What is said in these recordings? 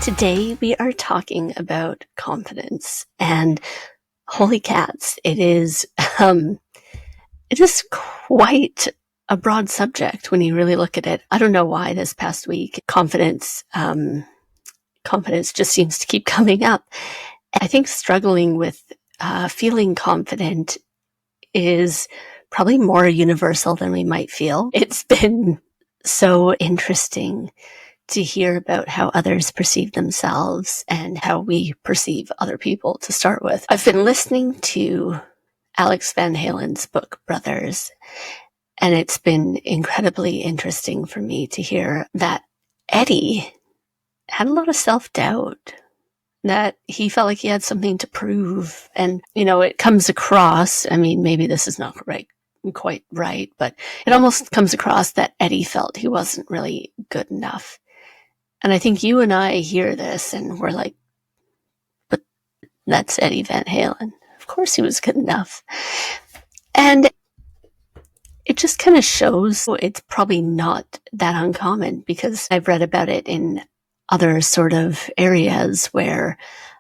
Today we are talking about confidence, and holy cats, it is quite a broad subject when you really look at it. I don't know why this past week confidence just seems to keep coming up. I think struggling with feeling confident is probably more universal than we might feel. It's been so interesting to hear about how others perceive themselves and how we perceive other people to start with. I've been listening to Alex Van Halen's book, Brothers, and it's been incredibly interesting for me to hear that Eddie had a lot of self-doubt, that he felt like he had something to prove. And, it comes across, maybe this is not quite right, but it almost comes across that Eddie felt he wasn't really good enough. And I think you and I hear this and we're like, but that's Eddie Van Halen. Of course he was good enough. And it just kind of shows it's probably not that uncommon, because I've read about it in other sort of areas where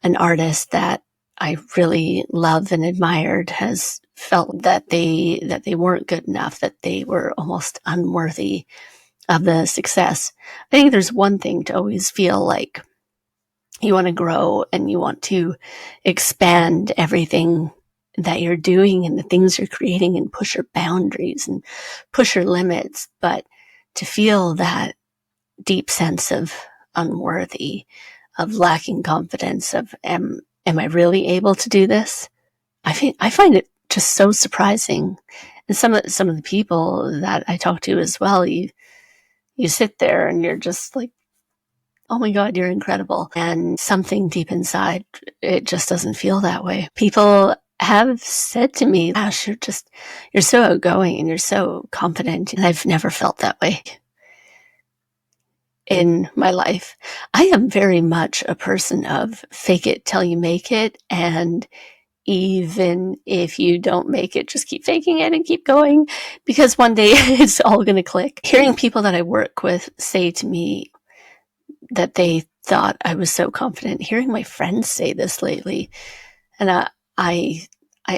an artist that I really love and admired has felt that they weren't good enough, that they were almost unworthy of the success. I think there's one thing to always feel like you want to grow and you want to expand everything that you're doing and the things you're creating and push your boundaries and push your limits. But to feel that deep sense of unworthy, of lacking confidence, of am I really able to do this? I find it just so surprising. And some of the people that I talk to as well, you sit there and you're just like, oh my God, you're incredible. And something deep inside, it just doesn't feel that way. People have said to me, Ash, you're so outgoing and you're so confident. And I've never felt that way in my life. I am very much a person of fake it till you make it. And even if you don't make it, just keep faking it and keep going, because one day it's all going to click. Hearing people that I work with say to me that they thought I was so confident, hearing my friends say this lately, and I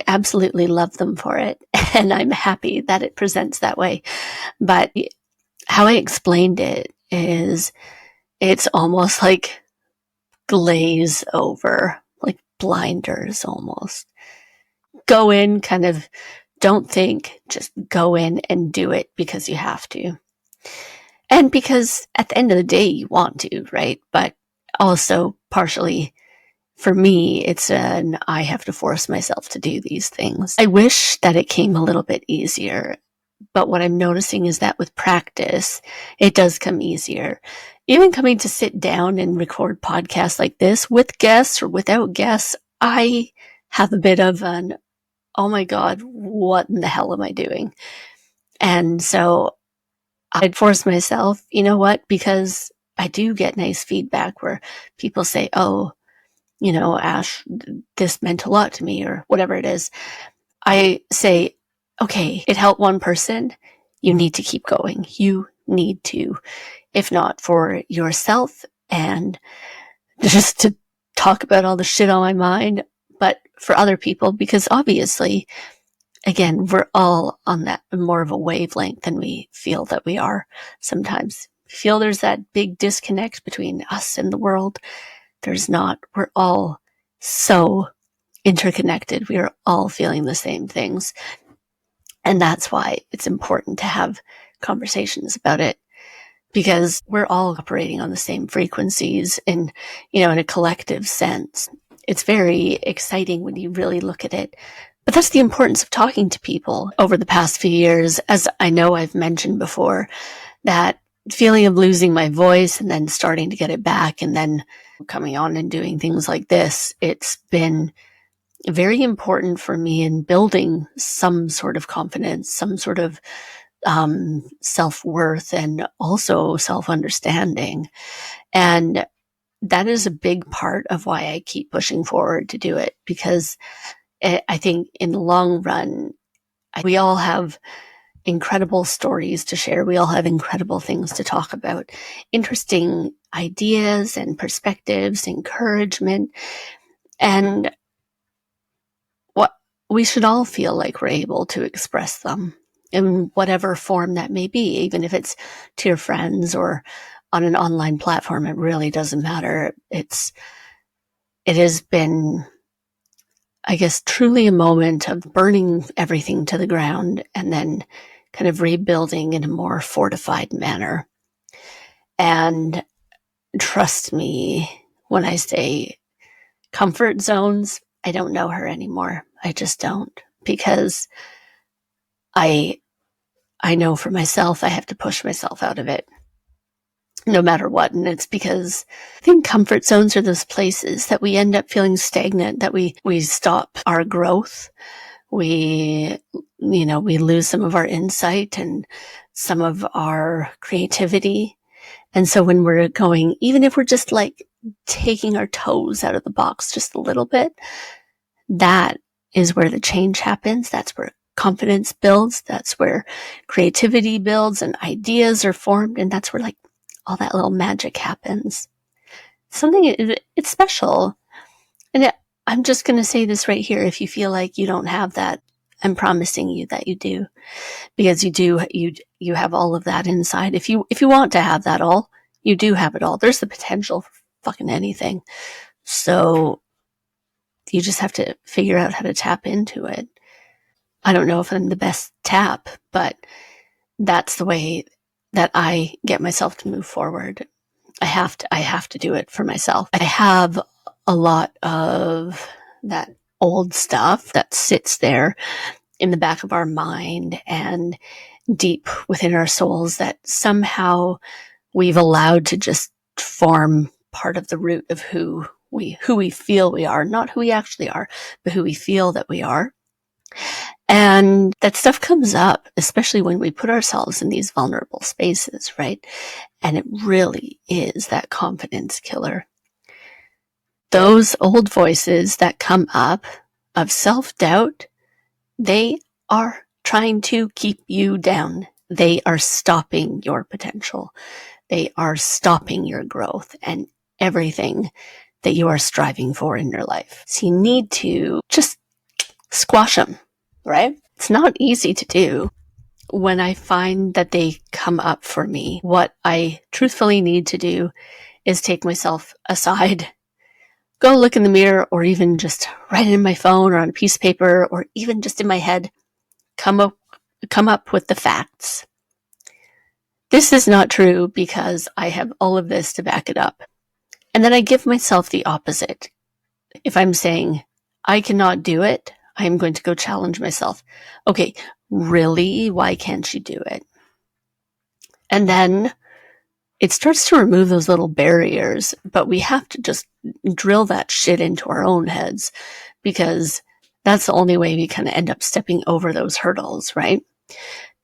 absolutely love them for it, and I'm happy that it presents that way. But how I explained it is, it's almost like glaze over, like blinders almost. Go in, kind of don't think, just go in and do it because you have to. And because at the end of the day, you want to, right? But also partially for me, it's I have to force myself to do these things. I wish that it came a little bit easier, but what I'm noticing is that with practice, it does come easier. Even coming to sit down and record podcasts like this with guests or without guests, I have a bit of an, oh my God, what in the hell am I doing? And so I'd force myself, you know what? Because I do get nice feedback where people say, oh, Ash, this meant a lot to me, or whatever it is. I say, okay, it helped one person. You need to keep going. You need to, if not for yourself and just to talk about all the shit on my mind, but for other people, because obviously, again, we're all on that more of a wavelength than we feel that we are sometimes. We feel there's that big disconnect between us and the world. There's not. We're all so interconnected. We are all feeling the same things. And that's why it's important to have conversations about it, because we're all operating on the same frequencies in a collective sense. It's very exciting when you really look at it. But that's the importance of talking to people over the past few years. As I know I've mentioned before, that feeling of losing my voice and then starting to get it back and then coming on and doing things like this, it's been very important for me in building some sort of confidence, some sort of self-worth, and also self-understanding. And that is a big part of why I keep pushing forward to do it, because I think in the long run, we all have incredible stories to share. We all have incredible things to talk about, interesting ideas and perspectives, encouragement, and what we should all feel like we're able to express them in whatever form that may be, even if it's to your friends or on an online platform. It really doesn't matter. It has been, I guess, truly a moment of burning everything to the ground and then kind of rebuilding in a more fortified manner. And trust me when I say comfort zones, I don't know her anymore. I just don't, because I know for myself, I have to push myself out of it no matter what. And it's because I think comfort zones are those places that we end up feeling stagnant, that we stop our growth. We lose some of our insight and some of our creativity. And so when we're going, even if we're just like taking our toes out of the box just a little bit, that is where the change happens. That's where confidence builds. That's where creativity builds and ideas are formed. And that's where like all that little magic happens. It's special. And I'm just going to say this right here. If you feel like you don't have that, I'm promising you that you do, because you have all of that inside. If you want to have that all, you do have it all. There's the potential for fucking anything. So you just have to figure out how to tap into it. I don't know if I'm the best tap, but that's the way that I get myself to move forward. I have to do it for myself. I have a lot of that old stuff that sits there in the back of our mind and deep within our souls that somehow we've allowed to just form part of the root of who we feel we are, not who we actually are, but who we feel that we are. And that stuff comes up, especially when we put ourselves in these vulnerable spaces, right? And it really is that confidence killer. Those old voices that come up of self-doubt, they are trying to keep you down. They are stopping your potential. They are stopping your growth and everything that you are striving for in your life. So you need to just squash them, right? It's not easy to do. When I find that they come up for me, what I truthfully need to do is take myself aside, go look in the mirror, or even just write it in my phone or on a piece of paper, or even just in my head, come up with the facts. This is not true because I have all of this to back it up. And then I give myself the opposite. If I'm saying, I cannot do it, I'm going to go challenge myself. Okay, really? Why can't you do it? And then it starts to remove those little barriers, but we have to just drill that shit into our own heads, because that's the only way we kind of end up stepping over those hurdles, right?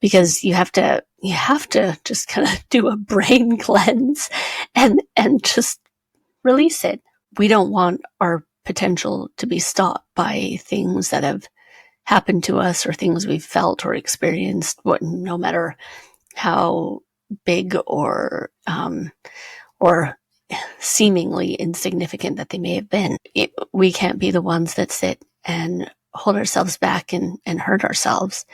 Because you have to just kind of do a brain cleanse and just release it. We don't want our potential to be stopped by things that have happened to us or things we've felt or experienced, no matter how big or seemingly insignificant that they may have been. We can't be the ones that sit and hold ourselves back and hurt ourselves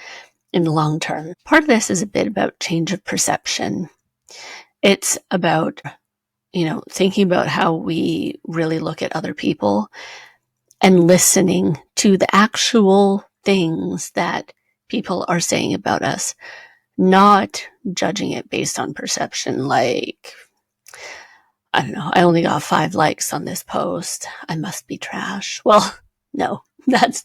in the long term. Part of this is a bit about change of perception. It's about, thinking about how we really look at other people and listening to the actual things that people are saying about us, not judging it based on perception. Like, I don't know, I only got 5 likes on this post, I must be trash. Well, no, that's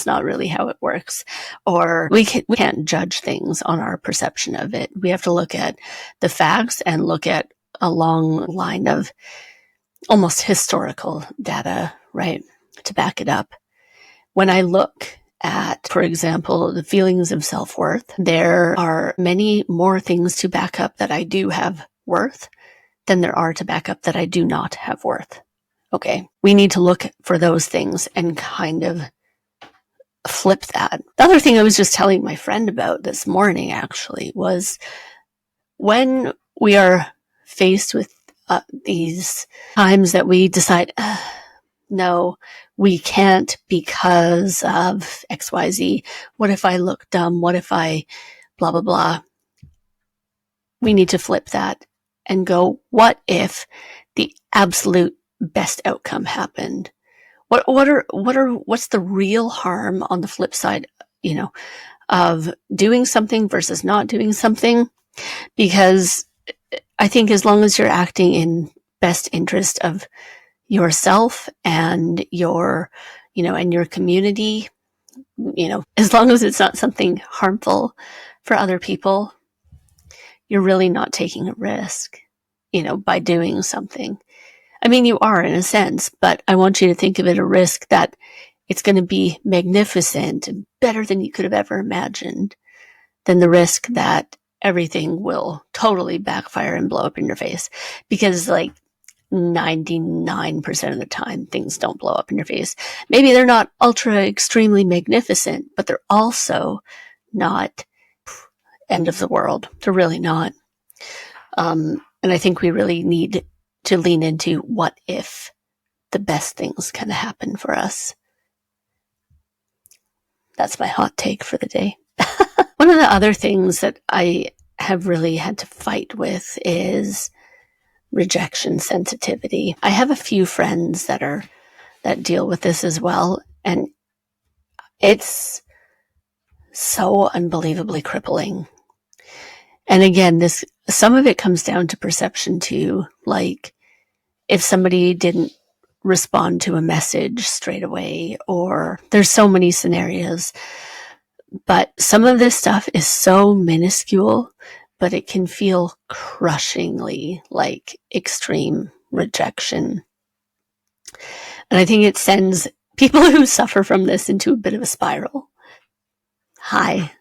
not really how it works. Or we can't judge things on our perception of it. We have to look at the facts and look at a long line of almost historical data, right, to back it up. When I look at, for example, the feelings of self-worth, there are many more things to back up that I do have worth than there are to back up that I do not have worth. Okay, we need to look for those things and kind of flip that. The other thing I was just telling my friend about this morning actually was when we are faced with these times that we decide, no, we can't because of XYZ. What if I look dumb? What if I blah, blah, blah? We need to flip that and go, what if the absolute best outcome happened? What's the real harm on the flip side, of doing something versus not doing something? Because I think as long as you're acting in best interest of yourself and your community, as long as it's not something harmful for other people, you're really not taking a risk, by doing something. I mean, you are in a sense, but I want you to think of it a risk that it's going to be magnificent and better than you could have ever imagined, than the risk that everything will totally backfire and blow up in your face. Because 99% of the time, things don't blow up in your face. Maybe they're not ultra extremely magnificent, but they're also not end of the world. They're really not. And I think we really need to lean into what if the best things kind of happen for us. That's my hot take for the day. One of the other things that I have really had to fight with is rejection sensitivity. I have a few friends that deal with this as well, and it's so unbelievably crippling. And again, some of it comes down to perception too. Like, if somebody didn't respond to a message straight away, or there's so many scenarios, but some of this stuff is so minuscule, but it can feel crushingly like extreme rejection. And I think it sends people who suffer from this into a bit of a spiral. Hi,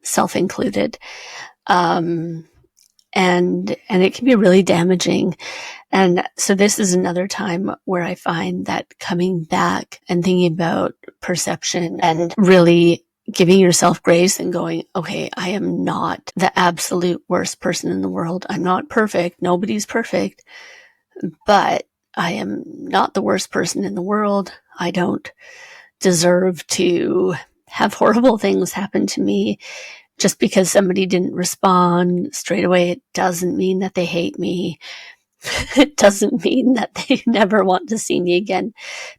self included. And it can be really damaging. And so this is another time where I find that coming back and thinking about perception and really giving yourself grace and going, okay, I am not the absolute worst person in the world. I'm not perfect. Nobody's perfect, but I am not the worst person in the world. I don't deserve to have horrible things happen to me. Just because somebody didn't respond straight away, it doesn't mean that they hate me. It doesn't mean that they never want to see me again,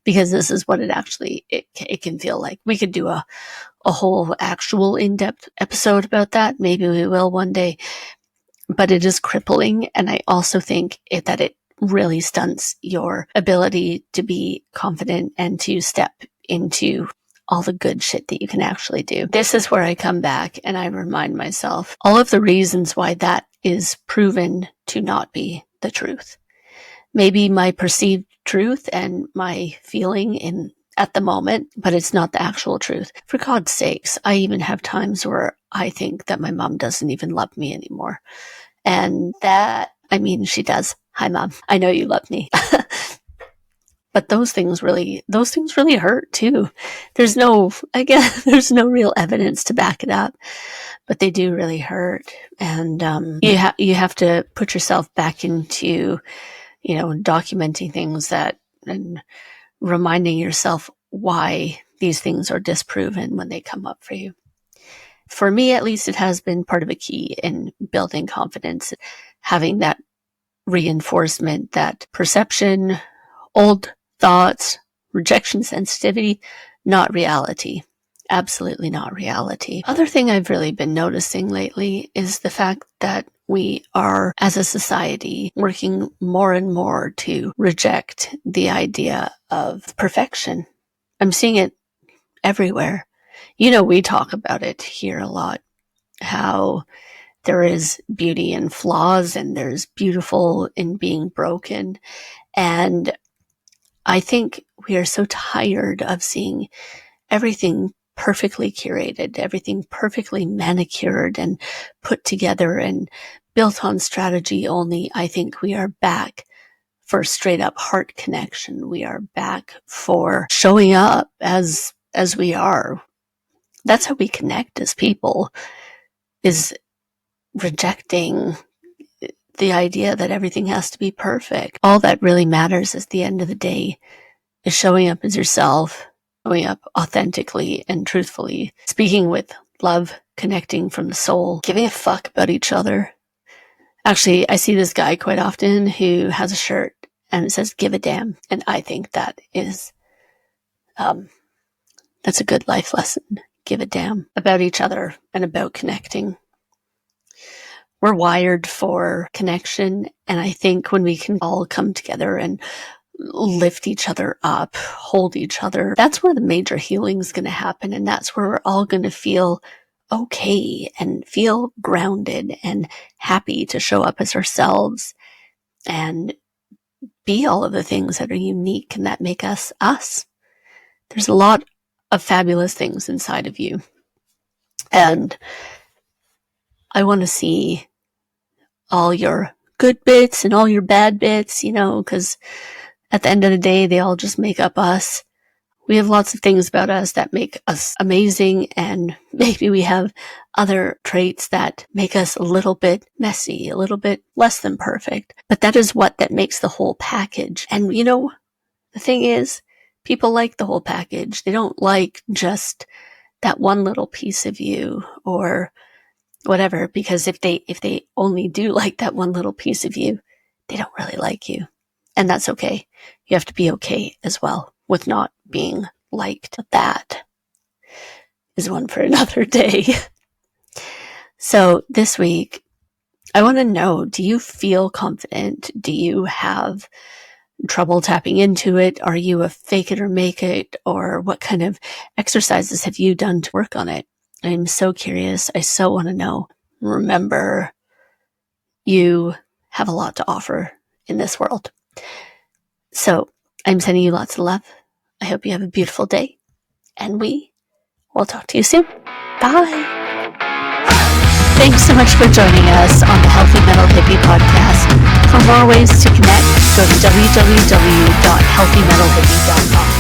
because this is what it can feel like. We could do a whole actual in-depth episode about that. Maybe we will one day, but it is crippling. And I also think that it really stunts your ability to be confident and to step into all the good shit that you can actually do. This is where I come back and I remind myself all of the reasons why that is proven to not be the truth. Maybe my perceived truth and my feeling at the moment, but it's not the actual truth. For God's sakes, I even have times where I think that my mom doesn't even love me anymore. And she does. Hi, Mom. I know you love me. But those things really hurt too. There's no real evidence to back it up, but they do really hurt. And you have to put yourself back into, documenting things and reminding yourself why these things are disproven when they come up for you. For me, at least, it has been part of a key in building confidence, having that reinforcement, that perception, old thoughts, rejection sensitivity, not reality. Absolutely not reality. Other thing I've really been noticing lately is the fact that we are, as a society, working more and more to reject the idea of perfection. I'm seeing it everywhere. We talk about it here a lot, how there is beauty in flaws and there's beautiful in being broken. And I think we are so tired of seeing everything perfectly curated, everything perfectly manicured and put together and built on strategy only. I think we are back for straight up heart connection. We are back for showing up as we are, That's how we connect as people, is rejecting the idea that everything has to be perfect. All that really matters at the end of the day is showing up as yourself, showing up authentically and truthfully, speaking with love, connecting from the soul, giving a fuck about each other. Actually, I see this guy quite often who has a shirt and it says, "Give a damn." And I think that is, that's a good life lesson. Give a damn about each other and about connecting. We're wired for connection. And I think when we can all come together and lift each other up, hold each other, that's where the major healing is going to happen. And that's where we're all going to feel okay and feel grounded and happy to show up as ourselves and be all of the things that are unique and that make us us. There's a lot of fabulous things inside of you. And I want to see all your good bits and all your bad bits, because at the end of the day, they all just make up us. We have lots of things about us that make us amazing, and maybe we have other traits that make us a little bit messy, a little bit less than perfect. But that is that makes the whole package. And the thing is, people like the whole package. They don't like just that one little piece of you or whatever, because if they only do like that one little piece of you, they don't really like you. And that's okay. You have to be okay as well with not being liked. That is one for another day. So this week, I want to know, do you feel confident? Do you have trouble tapping into it? Are you a fake it or make it? Or what kind of exercises have you done to work on it? I'm so curious. I so want to know. Remember, you have a lot to offer in this world. So I'm sending you lots of love. I hope you have a beautiful day, and we will talk to you soon. Bye. Thanks so much for joining us on the Healthy Metal Hippie podcast. For more ways to connect, go to www.healthymetalhippie.com.